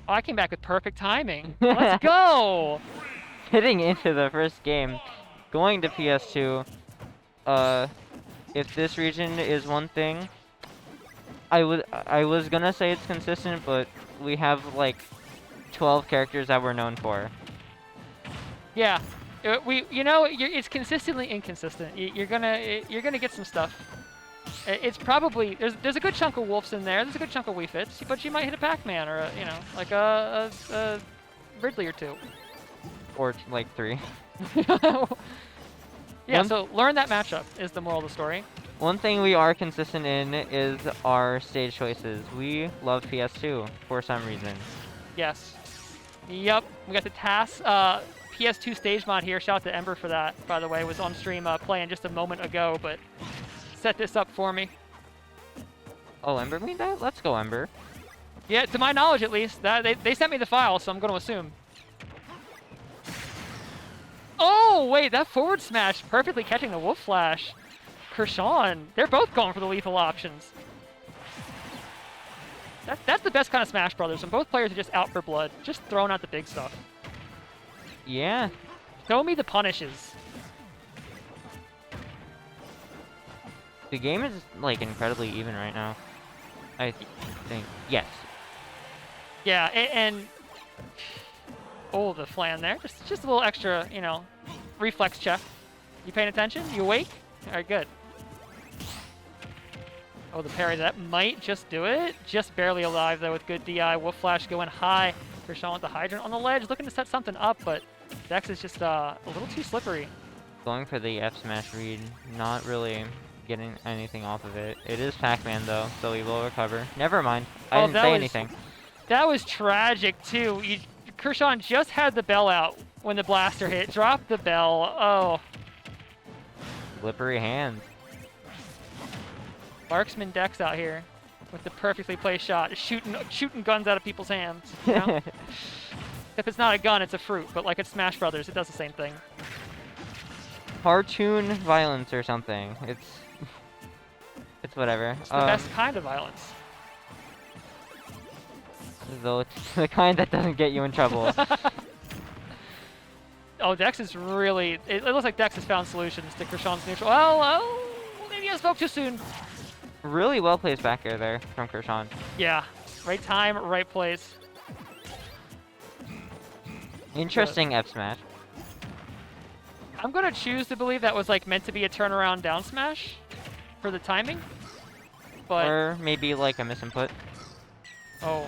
Oh, I came back with perfect timing. Let's go! Getting into the first game, going to PS2, if this region is one thing, I was gonna say it's consistent, but we have like 12 characters that we're known for. Yeah. It's consistently inconsistent. You're gonna get some stuff. It's probably there's a good chunk of wolves in there. There's a good chunk of Wii Fits, but you might hit a Pac-Man or like a Ridley or two. Or like 3. Yeah. So learn that matchup is the moral of the story. One thing we are consistent in is our stage choices. We love PS2 for some reason. Yes. Yep. We got the TAS PS2 stage mod here. Shout out to Ember for that, by the way. Was on stream playing just a moment ago, but set this up for me. Oh, Ember made that? Let's go, Ember. Yeah, to my knowledge at least. They sent me the file, so I'm going to assume. Oh, wait, that forward smash perfectly catching the Wolf Flash. Kurshaun, they're both going for the lethal options. That's the best kind of Smash Brothers, when both players are just out for blood, just throwing out the big stuff. Yeah. Show me the punishes. The game is like incredibly even right now. I think. Yes. Yeah, and oh, the flan there. Just a little extra, reflex check. You paying attention? You awake? All right, good. Oh, the parry. That might just do it. Just barely alive, though, with good DI. Wolf Flash going high. Kurshaun with the Hydrant on the ledge, looking to set something up, but Dex is just a little too slippery. Going for the F smash read, not really getting anything off of it. It is Pac-Man, though, so he will recover. Never mind. I didn't say anything. That was tragic, too. Kurshaun just had the bell out when the blaster hit. Dropped the bell. Oh. Slippery hands. Marksman Dex out here with the perfectly placed shot, shooting guns out of people's hands. You know? If it's not a gun, it's a fruit. But like it's Smash Brothers, it does the same thing. Cartoon violence or something. It's whatever. It's the best kind of violence. Though it's the kind that doesn't get you in trouble. Oh, Dex is really... It looks like Dex has found solutions to Kurshaun's neutral. Well, maybe I spoke too soon. Really well placed back air there from Kurshaun. Yeah. Right time, right place. Interesting F smash. I'm going to choose to believe that was like meant to be a turnaround down smash for the timing. But or maybe like a misinput. Oh.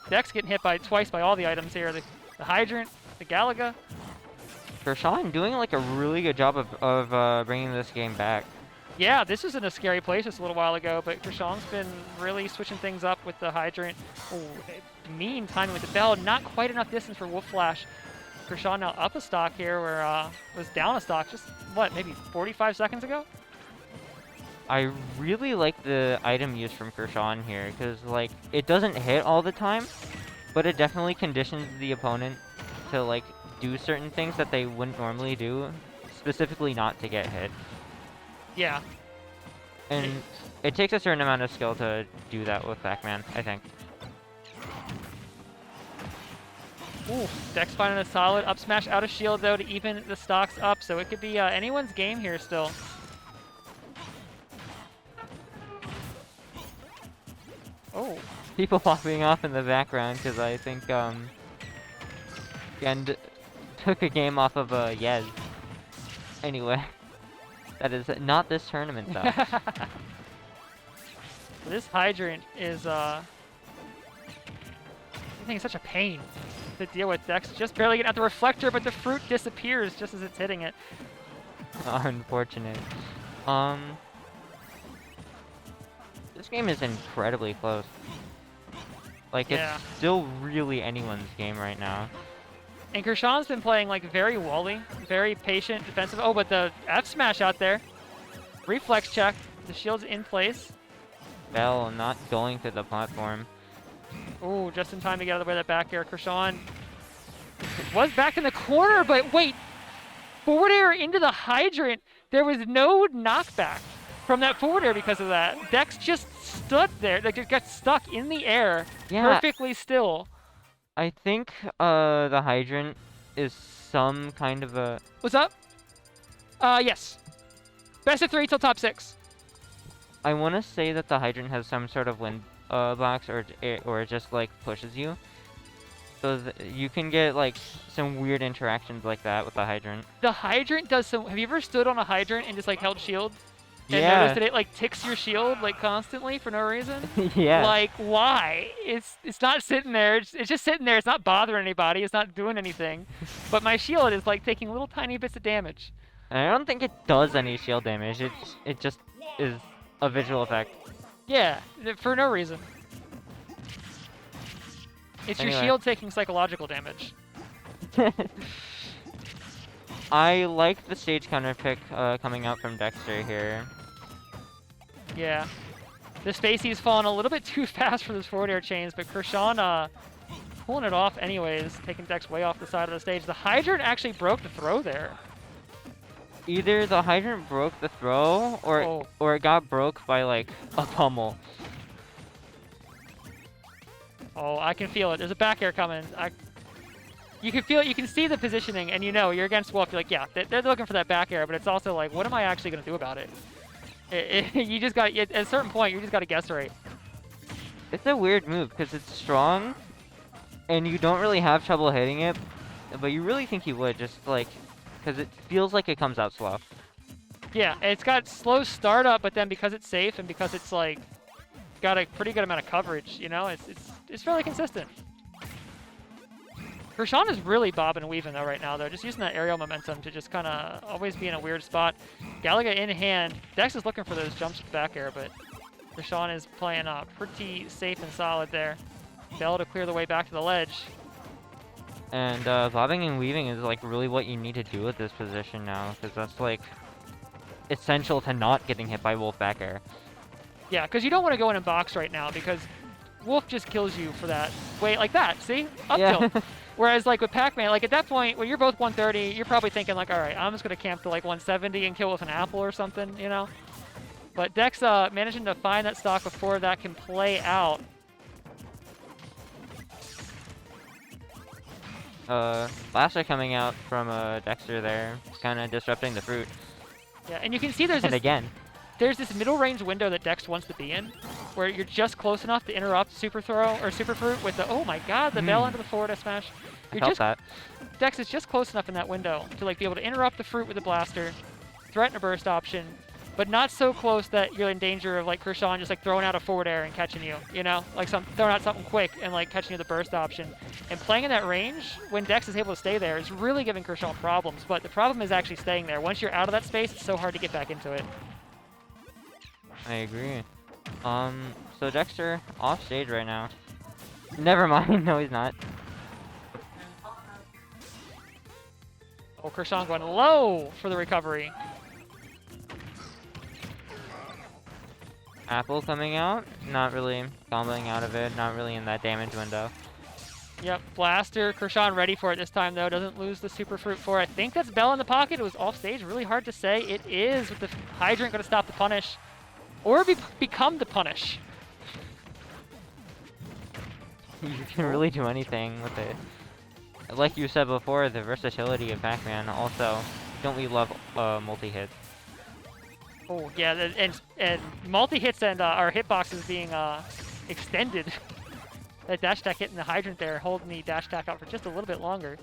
Dex getting hit twice by all the items here. The Hydrant, the Galaga. Kurshaun doing like a really good job of bringing this game back. Yeah, this was in a scary place just a little while ago, but Kurshaun's been really switching things up with the Hydrant. Oh, mean timing with the bell. Not quite enough distance for Wolf Flash. Kurshaun now up a stock here where was down a stock just, what, maybe 45 seconds ago? I really like the item use from Kurshaun here, because like it doesn't hit all the time, but it definitely conditions the opponent to like do certain things that they wouldn't normally do, specifically not to get hit. Yeah. And it takes a certain amount of skill to do that with Pac-Man, I think. Ooh, Dex finding a solid up smash out of shield though to even the stocks up, so it could be anyone's game here still. Oh. People popping off in the background because I think Gend took a game off of Yez. Anyway, that is not this tournament though. This Hydrant is I think it's such a pain to deal with. Dex just barely getting out the reflector, but the fruit disappears just as it's hitting it. Unfortunate. This game is incredibly close. Like, yeah. It's still really anyone's game right now. And Kurshaun's been playing, like, very wally, very patient, defensive. Oh, but the F smash out there. Reflex check. The shield's in place. Bell not going to the platform. Oh, just in time to get out of the way of that back air. Kurshaun was back in the corner, but wait. Forward air into the Hydrant. There was no knockback from that forward air because of that. Dex just stood there, like it got stuck in the air, perfectly still. I think the hydrant is some kind of a. What's up? Yes. Best of 3 till top 6. I want to say that the hydrant has some sort of wind box, or it just like pushes you. So you can get like some weird interactions like that with the hydrant. The hydrant does some. Have you ever stood on a hydrant and just like held shield? And Yeah. noticed that it like ticks your shield like constantly for no reason? Yeah. Like why? It's not sitting there. It's just sitting there. It's not bothering anybody. It's not doing anything. But my shield is like taking little tiny bits of damage. And I don't think it does any shield damage. It just is a visual effect. Yeah, for no reason. It's your Anyway. shield taking psychological damage. I like the stage counter pick coming out from Dexter here. Yeah. The Spacey's fallen a little bit too fast for those forward air chains, but Kurshaun pulling it off anyways, taking Dex way off the side of the stage. The hydrant actually broke the throw there. Either the hydrant broke the throw, or it got broke by like a pummel. Oh, I can feel it. There's a back air coming. You can feel it. You can see the positioning, and you know you're against Wolf. You're like, yeah, they're looking for that back air, but it's also like, what am I actually going to do about it? You just got at a certain point, you just got to guess right. It's a weird move because it's strong, and you don't really have trouble hitting it, but you really think you would, just like, because it feels like it comes out slow. Yeah, it's got slow startup, but then because it's safe and because it's like got a pretty good amount of coverage, you know, it's fairly consistent. Kurshaun is really bobbing and weaving though right now though, just using that aerial momentum to just kind of always be in a weird spot. Galaga in hand. Dex is looking for those jumps with back air, but Kurshaun is playing pretty safe and solid there. Bell to clear the way back to the ledge. And bobbing and weaving is like really what you need to do at this position now, because that's like essential to not getting hit by Wolf back air. Yeah, because you don't want to go in and box right now because Wolf just kills you for that. Wait, like that, see? Up tilt. Whereas like with Pac-Man, like at that point, when you're both 130, you're probably thinking like, all right, I'm just going to camp to like 170 and kill with an apple or something, you know? But Dex managing to find that stock before that can play out. Blaster coming out from Dexter there, kind of disrupting the fruit. Yeah, and you can see there's And this, again. there's this middle range window that Dex wants to be in, where you're just close enough to interrupt Super Throw or Super Fruit with the, oh my god, the Bell into the forward S smash. Dex is just close enough in that window to like be able to interrupt the fruit with the blaster, threaten a burst option, but not so close that you're in danger of like Kurshaun just like throwing out a forward air and catching you, you know? Like throwing out something quick and like catching you the burst option. And playing in that range, when Dex is able to stay there, is really giving Kurshaun problems, but the problem is actually staying there. Once you're out of that space, it's so hard to get back into it. I agree. So Dexter off stage right now. Never mind, no he's not. Oh, Kurshaun going low for the recovery. Apple coming out, not really comboing out of it, not really in that damage window. Yep, Blaster. Kurshaun ready for it this time, though. Doesn't lose the Super Fruit for it. I think that's Bell in the pocket. It was off stage. Really hard to say. It is, with the Hydrant going to stop the punish. Or become the punish. You can really do anything with it. Like you said before, the versatility of Pac-Man also. Don't we love multi-hits? Oh, yeah, and multi-hits and our hitboxes being extended. That dash attack hitting the Hydrant there, holding the dash attack out for just a little bit longer.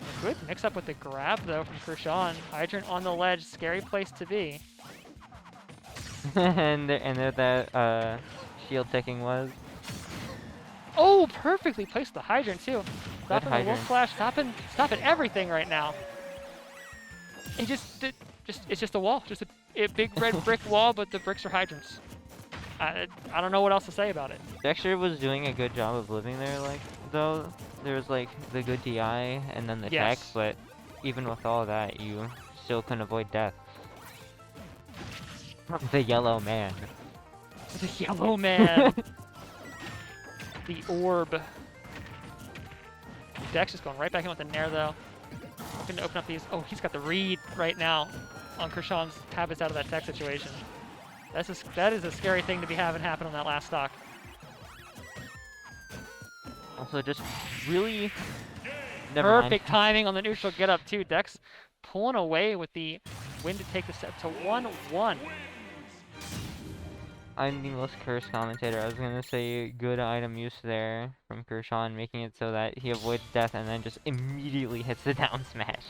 A good mix-up with the grab, though, from Kurshaun. Hydrant on the ledge, scary place to be. and there that shield ticking was. Oh, perfectly placed the Hydrant, too. Stopping the Hydrant. Wolf Flash, stopping everything right now. It's just a wall, just a big red brick wall, but the bricks are Hydrants. I don't know what else to say about it. Dexter was doing a good job of living there, like, though. There was, like, the good DI and then the tech, but even with all that, you still couldn't avoid death. The yellow man. The yellow man. The orb. Dex is going right back in with the Nair, though. Looking to open up these. Oh, he's got the read right now on Kurshaun's habits out of that tech situation. That is a scary thing to be having happen on that last stock. Also, just really... Never mind. Perfect timing on the neutral get up too. Dex pulling away with the win to take the step to 1-1. I'm the most cursed commentator. I was gonna say good item use there from Kurshaun, making it so that he avoids death and then just immediately hits the down smash.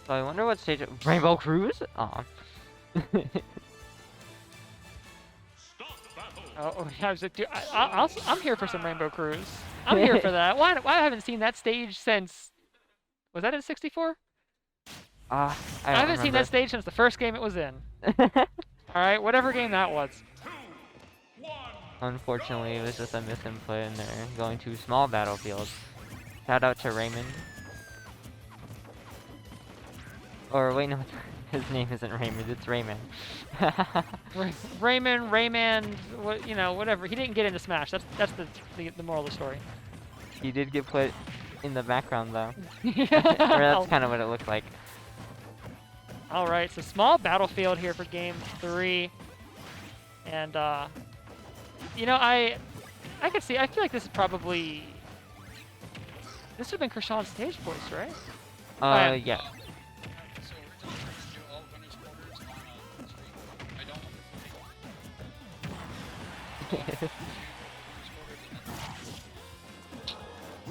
So I wonder what stage... Rainbow Cruise? Aw. Oh, yeah, I was like, dude, I'm here for some Rainbow Cruise. I'm here for that. Why I haven't seen that stage since... Was that in 64? I haven't seen that stage since the first game it was in. Alright, whatever game that was. Unfortunately, it was just a misinput and they're going to small battlefields. Shout out to Raymond. Or wait, no, his name isn't Raymond, it's Rayman. Rayman, what, you know, whatever. He didn't get into Smash. That's the moral of the story. He did get put in the background though. Yeah. Or that's kind of what it looked like. All right, so small battlefield here for game 3, and you know, I could see. I feel like this is probably this would have been Kurshaun's stage voice, right? Yeah.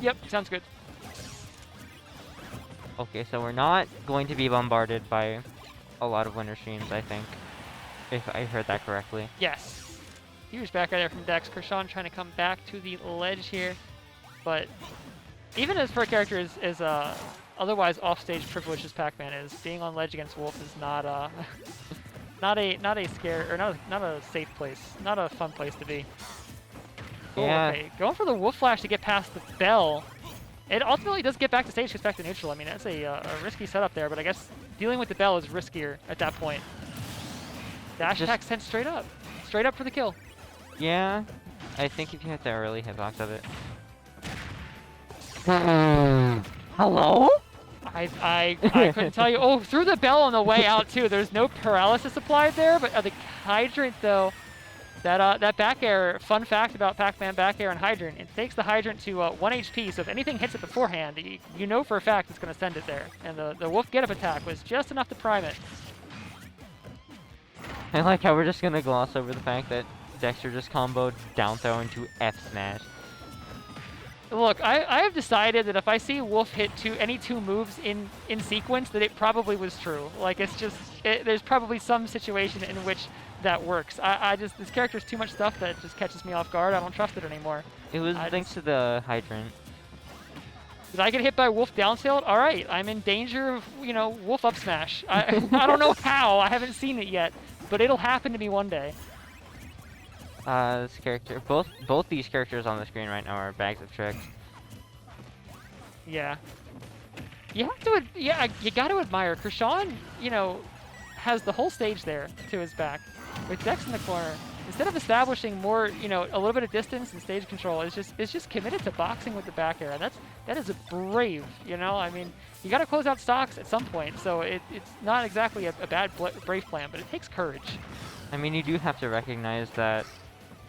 Yep, sounds good. Okay, so we're not going to be bombarded by a lot of winter streams, I think. If I heard that correctly. Yes. Huge back there from Dex. Kurshaun trying to come back to the ledge here. But even as for a character as otherwise offstage privileged as Pac-Man is, being on ledge against Wolf is not not a scare or not a safe place. Not a fun place to be. Cool, Yeah. okay. Going for the Wolf Flash to get past the bell. It ultimately does get back to stage, gets back to neutral. I mean, that's a risky setup there, but I guess dealing with the bell is riskier at that point. Dash attack sent straight up for the kill. Yeah, I think if you hit the early hitbox of it. Hello? I couldn't tell you. Oh, through the bell on the way out too. There's no paralysis applied there, but the hydrant though. That back air, fun fact about Pac-Man back air and hydrant, it takes the hydrant to 1 HP, so if anything hits it beforehand, you know for a fact it's going to send it there. And the Wolf get-up attack was just enough to prime it. I like how we're just going to gloss over the fact that Dexter just comboed down throw into F smash. Look, I have decided that if I see Wolf hit any two moves in sequence, that it probably was true. Like, it's just, there's probably some situation in which that works. This character's too much stuff that just catches me off guard. I don't trust it anymore. It was thanks to the hydrant. Did I get hit by Wolf down tilt? All right, I'm in danger of, you know, Wolf up smash. I don't know how. I haven't seen it yet, but it'll happen to me one day. This character, both these characters on the screen right now are bags of tricks. Yeah. You have to, yeah, you got to admire Kurshaun. You know, has the whole stage there to his back, with Dex in the corner. Instead of establishing more, you know, a little bit of distance and stage control, it's just committed to boxing with the back air, and that is a brave. You know, I mean, you got to close out stocks at some point, so it's not exactly a bad brave plan, but it takes courage. I mean, you do have to recognize that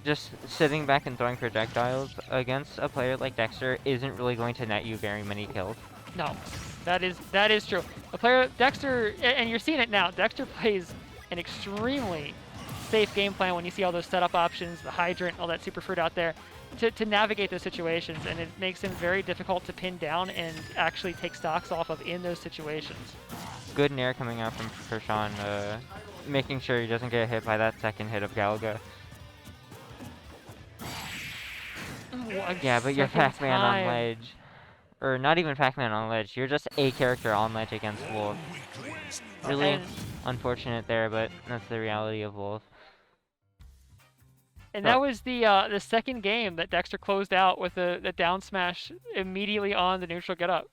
just sitting back and throwing projectiles against a player like Dexter isn't really going to net you very many kills. No, that is true. A player, Dexter, and you're seeing it now, Dexter plays an extremely safe game plan when you see all those setup options, the hydrant, all that super fruit out there, to navigate those situations, and it makes him very difficult to pin down and actually take stocks off of in those situations. Good nair coming out from Kurshaun, making sure he doesn't get hit by that second hit of Galaga. Yeah, but you're Pac-Man on ledge. Or not even Pac-Man on ledge, you're just a character on ledge against Wolf. Really unfortunate there, but that's the reality of Wolf. And that was the second game that Dexter closed out with the down smash immediately on the neutral get up.